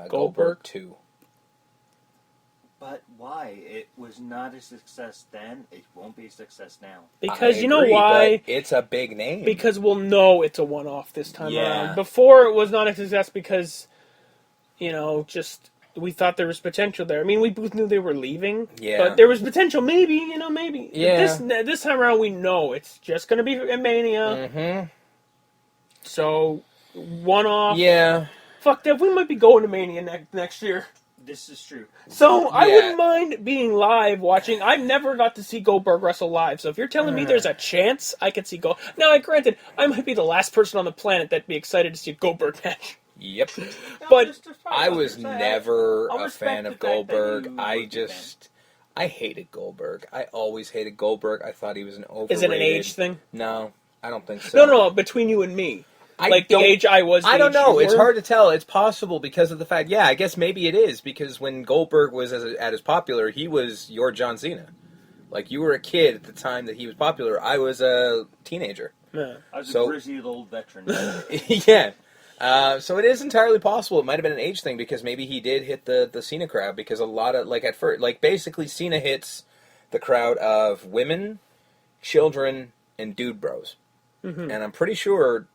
Goldberg 2. But why? It was not a success then. It won't be a success now. Because I you know agree, why? but it's a big name. Because we'll know it's a one-off this time Yeah. around. Before, it was not a success because, just we thought there was potential there. I mean, we both knew they were leaving. Yeah. But there was potential, maybe, maybe. Yeah. This time around, we know it's just going to be a Mania. Mm-hmm. So, one-off. Yeah. Fuck that. We might be going to Mania next year. This is true. So, I Yeah. wouldn't mind being live watching. I've never got to see Goldberg wrestle live, so if you're telling me there's a chance I could see Now, granted, I might be the last person on the planet that'd be excited to see a Goldberg match. Yep. But I was never I'll a respect fan the of fact that Goldberg. you I were a big I hated Goldberg. I always hated Goldberg. I thought he was an overrated. Is it an age thing? No, I don't think so. No, between you and me. I Like the don't- age I was. I don't the age know. you It's were. hard to tell. It's possible because of the fact. Yeah, I guess maybe it is because when Goldberg was at his popular, he was your John Cena. Like you were a kid at the time that he was popular. I was a teenager. Yeah. I was So- a grizzled old veteran. Yeah. So it is entirely possible. It might have been an age thing because maybe he did hit the Cena crowd because a lot of at first basically Cena hits the crowd of women, children, and dude bros, and I'm pretty sure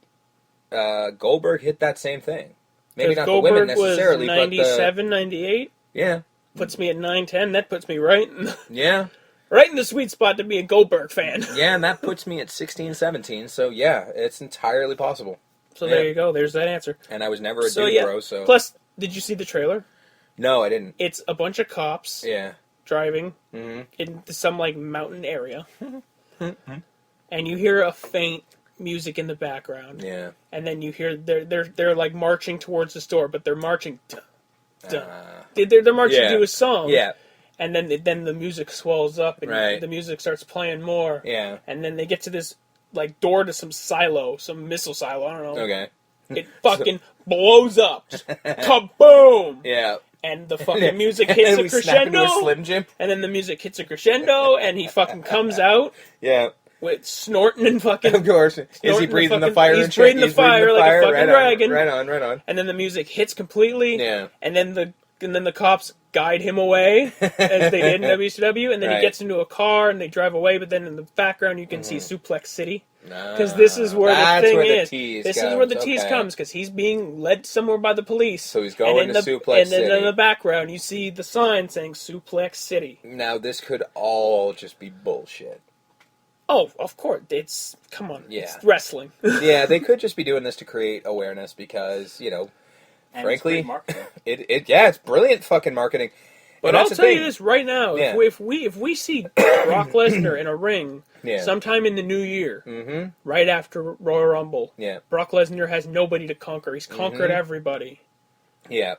Goldberg hit that same thing. Maybe not Goldberg the women necessarily, was but 97, 98. yeah, Puts me at 9'10". That puts me right in the sweet spot to be a Goldberg fan. yeah, and that puts me at 16, 17. So yeah, it's entirely possible. So Yeah. there you go. There's that answer. And I was never a So dude yeah. bro. So Plus, did you see the trailer? no, I didn't. It's a bunch of cops Yeah. driving Mm-hmm. into some mountain area, and you hear a faint music in the background, Yeah. and then you hear they're marching towards the store, but they're marching. They're marching yeah. to a song. Yeah. And then the music swells up, and Right. the music starts playing more. Yeah. And then they get to this door to some silo, some missile silo. I don't know. Okay. It fucking blows up, just kaboom! Yeah. And the fucking music hits and a we snap into crescendo. a Slim Jim. And then the music hits a crescendo, and he fucking comes out Yeah. with snorting and fucking. Of course. Is he Snorting the breathing the fucking- fire he's and shit? breathing the fire like a fucking right dragon. On, right on. And then the music hits completely. Yeah. And then the cops guide him away as they did in WCW, and then Right. he gets into a car and they drive away. But then in the background you can see Suplex City. Because Because this is where the thing is. Tease This comes. is where the tease Okay. comes because he's being led somewhere by the police. So he's going and to in the, Suplex And then City. in the background you see the sign saying Suplex City. Now, this could all just be bullshit. Oh, of course. Come on. Yeah. It's wrestling. Yeah, they could just be doing this to create awareness because, And frankly, it's great marketing. it's brilliant fucking marketing. But And I'll that's the tell you thing. this right now: Yeah. if we see Brock Lesnar in a ring Yeah. sometime in the new year, Mm-hmm. right after Royal Rumble, Yeah. Brock Lesnar has nobody to conquer. He's conquered everybody, Yeah.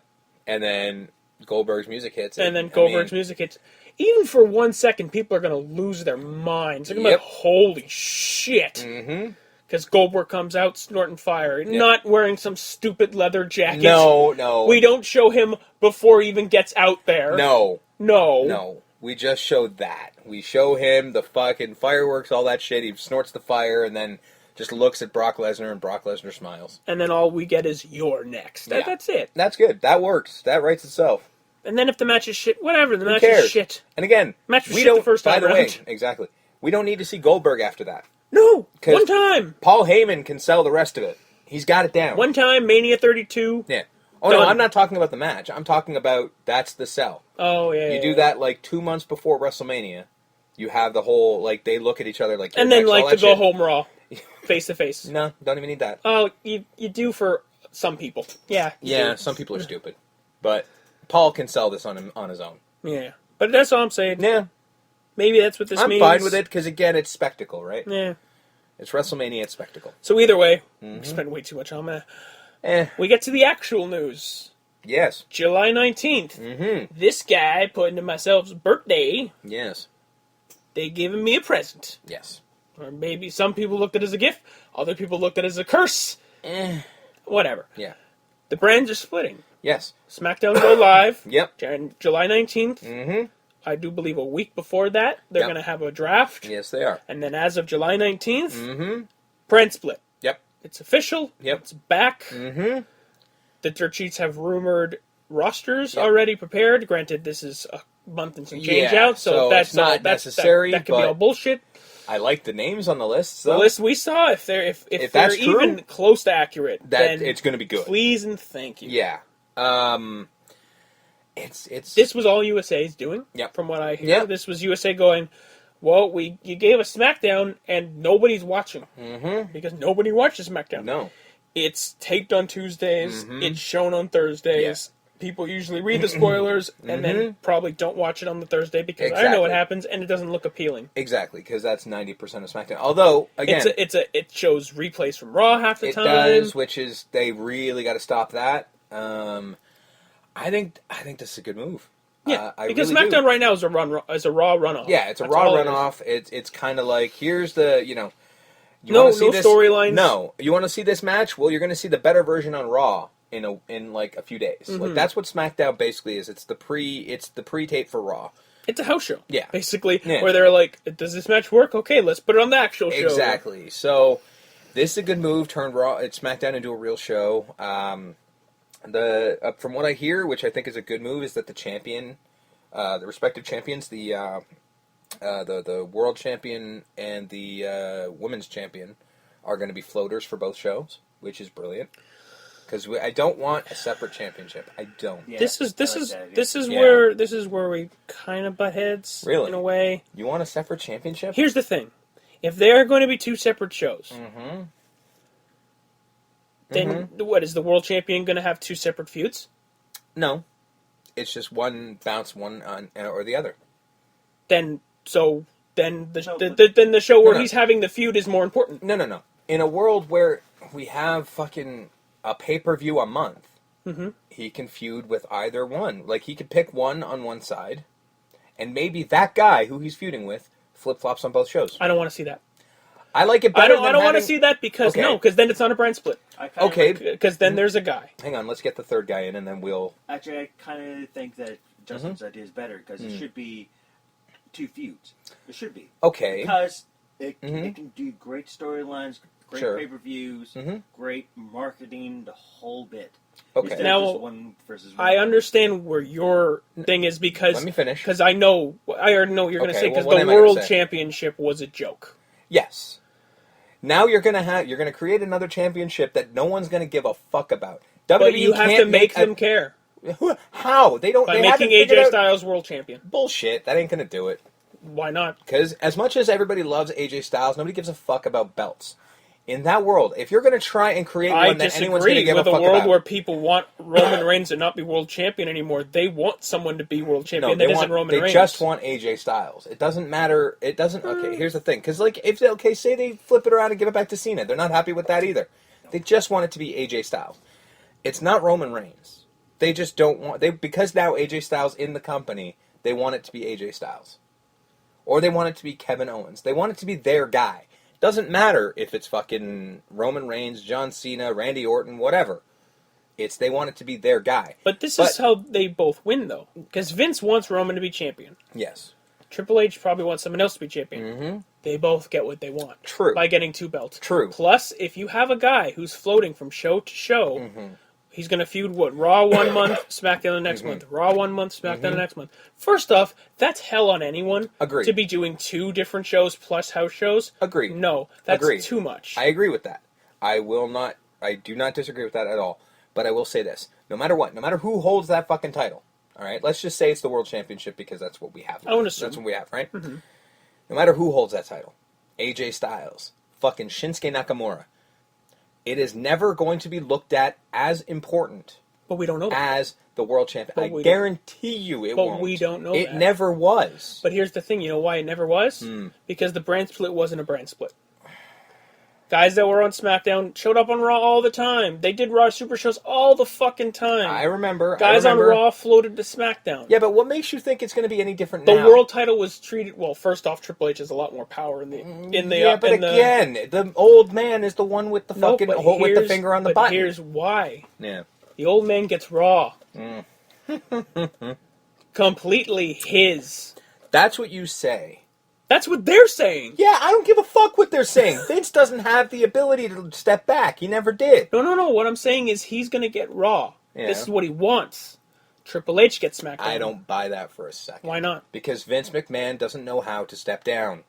And then Goldberg's music hits. and then Goldberg's music hits. Even for 1 second, people are going to lose their minds. They're going to Yep. be like, "Holy shit!" Mm-hmm. Because Goldberg comes out snorting fire, not wearing some stupid leather jacket. No. We don't show him before he even gets out there. No. No. No. We just show that. We show him the fucking fireworks, all that shit. He snorts the fire and then just looks at Brock Lesnar and Brock Lesnar smiles. And then all we get is "You're next." Yeah. That's it. That's good. That works. That writes itself. And then if the match is shit, whatever. The match cares? is shit. And again, Match was we shit don't. the first by time the way, around. exactly. We don't need to see Goldberg after that. No, 'Cause- one time. Paul Heyman can sell the rest of it. He's got it down. One time, Mania 32. Yeah. Oh no, Done. I'm not talking about the match. I'm talking about that's the sell. Oh, yeah. You do that 2 months before WrestleMania. You have the whole they look at each other like. And "You're then, next," all to that go shit. home raw. Face to face. No, don't even need that. Oh, you do for some people. Yeah. you Yeah, do. some people are stupid, but Paul can sell this on his own. Yeah. But that's all I'm saying. Yeah, Maybe that's what this I'm means. fine with it because again, it's spectacle, right? Yeah. It's WrestleMania, it's spectacle. So either way, we spent way too much on that. We get to the actual news. Yes. July 19th. Mm-hmm. This guy put into myself's birthday, Yes. they given me a present. Yes. Or maybe some people looked at it as a gift, other people looked at it as a curse. Whatever. Yeah. The brands are splitting. Yes. SmackDown go live Yep. July 19th. Mm-hmm. I do believe a week before that, they're Yep. going to have a draft. Yes, they are. And then as of July 19th, Mm-hmm. brand split. Yep. It's official. Yep. It's back. Mm-hmm. The Dirt Sheets have rumored rosters Yep. already prepared. Granted, this is a month and some change Yeah, out, so so that's it's not all, that's, necessary, That could be but- all bullshit. I like the names on the list. The So list we saw, if they're If they're that's true, even close to accurate, that then it's going to be good. please and thank you. Yeah. It's This was all USA's doing. Yep. From what I hear, Yep. this was USA going. Well, you gave us SmackDown and nobody's watching because nobody watches SmackDown. no. It's taped on Tuesdays. It's shown on Thursdays. People usually read the spoilers and then probably don't watch it on the Thursday because I know what Exactly. happens and it doesn't look appealing. Exactly, because that's 90% of SmackDown. Although, again, It shows replays from Raw half the it time. does, which is they really got to stop that. I think this is a good move. Yeah, I because really SmackDown do. right now is a Raw runoff. Yeah, it's a That's Raw all it is. runoff. It's kind of like here's the you No- wanna see no this- storylines. No, you want to see this match? Well, you're going to see the better version on Raw in like a few days. Mm-hmm. Like that's what SmackDown basically is. It's the pre-tape for Raw. It's a house show. Yeah. Basically, Yeah. where they're like, does this match work? Okay, let's put it on the actual show. Exactly. So this is a good move. Turned SmackDown into a real show. From what I hear, which I think is a good move, is that the champion, the respective champions, the world champion and the women's champion, are going to be floaters for both shows, which is brilliant. Because I don't want a separate championship. I don't. Yeah, This is I like that idea. this is where we kind of butt heads Really? in a way. You want a separate championship? Here's the thing: if they are going to be two separate shows, then what is the world champion going to have two separate feuds? No. It's just one bounce one on or the other. Then the No, then the show where No. he's having the feud is more important. No. In a world where we have fucking a pay-per-view a month, he can feud with either one. Like, he could pick one on one side, and maybe that guy who he's feuding with flip-flops on both shows. I don't want to see that. I like it I better don't want to having... see that because Okay. because then it's not a brand split. I kinda Okay. like- Because then there's a guy. Hang on, let's get the third guy in, and then we'll... actually, I kind of think that Justin's idea is better because it should be two feuds. It should be Okay. because it can do great storylines, great Sure. pay-per-views, great marketing, the whole bit. Okay. Instead Now, of just one versus one. I understand where your thing is because Let me finish. Because I already know what you're going to Okay, say because well, what the am I gonna world say? championship was a joke. Yes. Now you're gonna create another championship that no one's gonna give a fuck about. But WWE you have to can't make a- them care How? They don't. by They haven't making figured AJ out- Styles world champion. Bullshit. That ain't gonna do it. Why not? Because as much as everybody loves AJ Styles, nobody gives a fuck about belts. In that world, if you're gonna try and create I one that anyone's gonna disagree give with a a fuck world about, where people want Roman Reigns to not be world champion anymore. They want someone to be world champion no, that isn't Roman they Reigns. just want AJ Styles. It doesn't matter. It doesn't. Okay, here's the thing. Because say they flip it around and give it back to Cena, they're not happy with that either. They just want it to be AJ Styles. It's not Roman Reigns. They just don't want because now AJ Styles in the company. They want it to be AJ Styles, or they want it to be Kevin Owens. They want it to be their guy. Doesn't matter if it's fucking Roman Reigns, John Cena, Randy Orton, whatever. They want it to be their guy. But this is how they both win, though. Because Vince wants Roman to be champion. Yes. Triple H probably wants someone else to be champion. They both get what they want. True. By getting two belts. True. Plus, if you have a guy who's floating from show to show, he's going to feud Raw 1 month, SmackDown the next month. Raw 1 month, SmackDown the next month. First off, that's hell on anyone. Agreed. To be doing 2 different shows plus house shows. Agreed. No, that's Agreed. too much. I agree with that. I do not disagree with that at all. But I will say this. No matter what, no matter who holds that fucking title, all right? Let's just say it's the World Championship because that's what we have. I would assume. That's what we have, right? No matter who holds that title, AJ Styles, fucking Shinsuke Nakamura, it is never going to be looked at as important but we don't know that. as the World Champion. But I we guarantee you it but won't. we don't know It that. never was. But here's the thing, you know why it never was? Because the brand split wasn't a brand split. Guys that were on SmackDown showed up on Raw all the time. They did Raw Super shows all the fucking time. I remember. Guys I on remember. Raw floated to SmackDown. Yeah, but what makes you think it's going to be any different The now? world title was treated well. First off, Triple H has a lot more power in the Yeah, but in the, again, the old man is the one with the No, fucking but with the here's- finger on the but button. Here's why: Yeah. the old man gets Raw, completely his. That's what you say. That's what they're saying. Yeah, I don't give a fuck what they're saying. Vince doesn't have the ability to step back. He never did. No. What I'm saying is he's gonna get Raw. Yeah. This is what he wants. Triple H gets SmackDown. I don't buy that for a second. Why not? Because Vince McMahon doesn't know how to step down.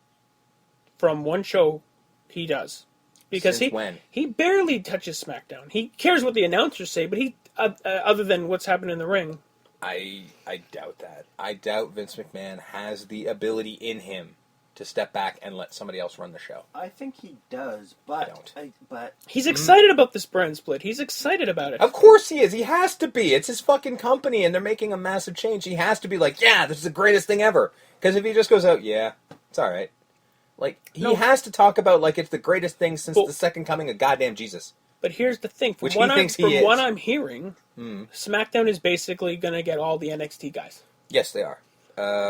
From one show, he does. Because Since when? he barely touches SmackDown. He cares what the announcers say, but he other than what's happened in the ring. I doubt that. I doubt Vince McMahon has the ability in him to step back and let somebody else run the show. I think he does, but don't. but He's excited about this brand split. He's excited about it. Of course he is. He has to be. It's his fucking company, and they're making a massive change. He has to be like, yeah, this is the greatest thing ever. Because if he just goes out, yeah, it's all right. Like, he No. has to talk about like it's the greatest thing since But- the second coming of goddamn Jesus. But here's the thing: from Which what he thinks he from is. what I'm hearing, SmackDown is basically going to get all the NXT guys, Yes, they are.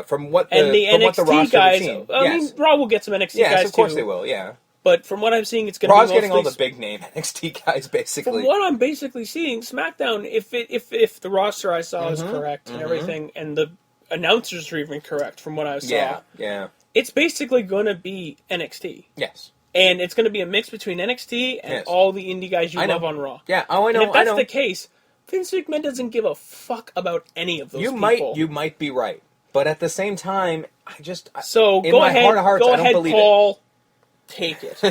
From what the, and the from what the NXT roster guys. we've seen. I yes. mean, Raw will get some NXT Yes, guys of course too. they will. Yeah, But from what I'm seeing, it's going to be Raw's mostly. getting all the big name NXT guys basically. From what I'm basically seeing, SmackDown, if the roster I saw is correct and everything, and the announcers are even correct from what I saw, yeah, it's basically going to be NXT. yes, And it's going to be a mix between NXT and Yes. all the indie guys you I know. love on Raw. yeah. Oh, I know. And if that's I know. the case, Vince McMahon doesn't give a fuck about any of those You people. might be right, but at the same time, So in go my ahead, heart of hearts, go I don't ahead, believe Paul. Take it.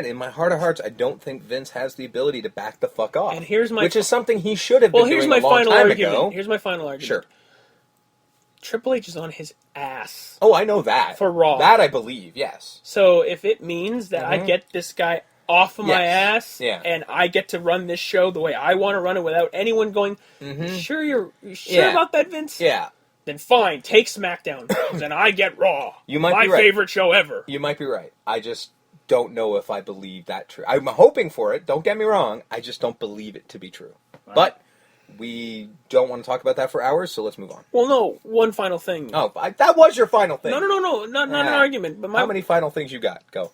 in my heart of hearts, I don't think Vince has the ability to back the fuck off. And here's my which is something he should have well, been here's doing my a long final time argument. ago. Here's my final argument. Sure. Triple H is on his ass. Oh, I know that. For Raw. That I believe, yes. So if it means that I get this guy off of my Yes. ass, Yeah. and I get to run this show the way I want to run it without anyone going, sure you're sure Yeah. about that, Vince? Yeah. Then fine, take SmackDown. Then I get Raw. You might my be right. favorite show ever. You might be right. I just don't know if I believe that true. I'm hoping for it. Don't get me wrong. I just don't believe it to be true. But we don't want to talk about that for hours, so let's move on. Well, no, one final thing. Oh, that was your final thing. No, not an Ah. argument. But How many final things you got? Go.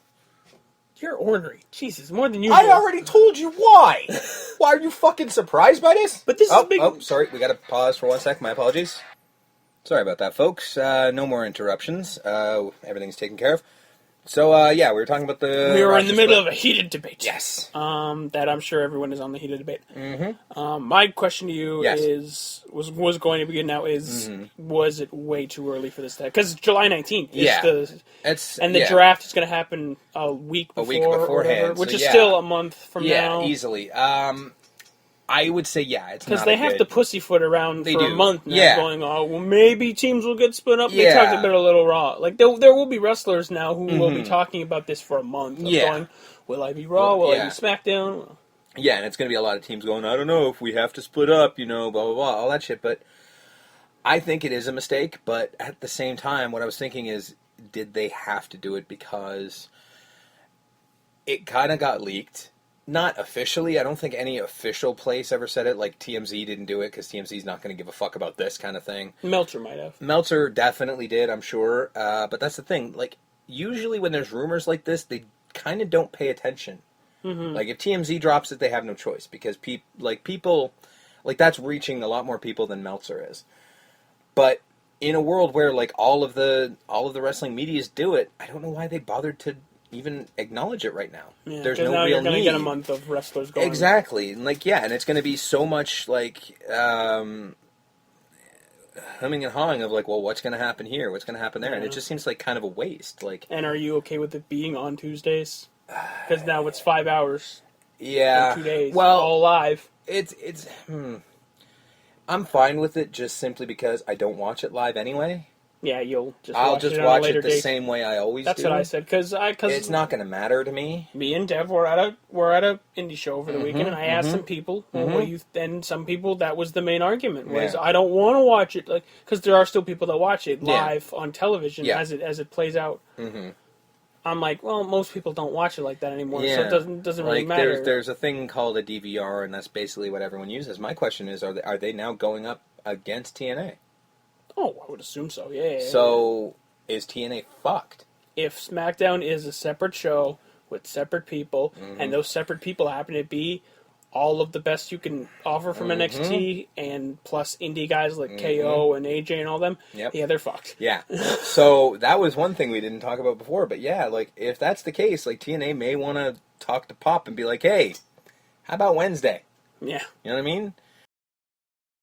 You're ornery. Jesus, more than usual. I already told you why. Why are you fucking surprised by this? But this is a big- Oh, sorry. We got to pause for 1 sec. My apologies. Sorry about that, folks. No more interruptions. Everything's taken care of. So, yeah, we were talking about the... We were in the roster middle split. of a heated debate. Yes. That I'm sure everyone is on the heated debate. My question to you Yes. was going to begin now is was it way too early for this? Because July 19th is Yeah. the yeah. draft is going to happen a week A before, week or beforehand, whatever, which so is yeah. still a month from Yeah, now. easily. I would say, yeah, it's Because not they a have good... to pussyfoot around They for a do. month now, Yeah. going, oh, well, maybe teams will get split up. They Yeah. talked about a little Raw. Like, there will be wrestlers now who will be talking about this for a month. Of Yeah. going, will I be Raw? Will I yeah. be SmackDown? Yeah, and it's going to be a lot of teams going, I don't know if we have to split up, blah, blah, blah, all that shit. But I think it is a mistake. But at the same time, what I was thinking is, did they have to do it because it kind of got leaked? Not officially. I don't think any official place ever said it. Like, TMZ didn't do it because TMZ's not going to give a fuck about this kind of thing. Meltzer might have. Meltzer definitely did, I'm sure. But that's the thing. Like, usually when there's rumors like this, they kind of don't pay attention. Like, if TMZ drops it, they have no choice because people, that's reaching a lot more people than Meltzer is. But in a world where like all of the wrestling medias do it, I don't know why they bothered to even acknowledge it right now. Yeah, There's 'cause no now real you're gonna need. get a month of wrestlers going. Exactly, and and it's going to be so much like humming and hawing of like, well, what's going to happen here? What's going to happen there? And it just seems like kind of a waste. Like, And are you okay with it being on Tuesdays? Because now it's 5 hours yeah, in 2 days, well, all live. it's I'm fine with it just simply because I don't watch it live anyway. Yeah, you'll just I'll watch just it on a watch later it the date. same way I always That's do. what I said. Because It's not going to matter to me. me and Dev were at a indie show over the weekend, and I asked some people, well, what do you? And some people, that was the main argument was, Yeah. I don't want to watch it, like, because there are still people that watch it Yeah. live on television Yeah. as it plays out. I'm like, well, most people don't watch it like that anymore, so it doesn't really like matter. there's a thing called a DVR, and that's basically what everyone uses. My question is, are they now going up against TNA? Oh, I would assume so. Yeah. So is TNA fucked? If SmackDown is a separate show with separate people, and those separate people happen to be all of the best you can offer from NXT, and plus indie guys like KO and AJ and all them, Yep. yeah, they're fucked. Yeah. So that was one thing we didn't talk about before, but yeah, like if that's the case, like TNA may want to talk to Pop and be like, hey, how about Wednesday? Yeah. You know what I mean?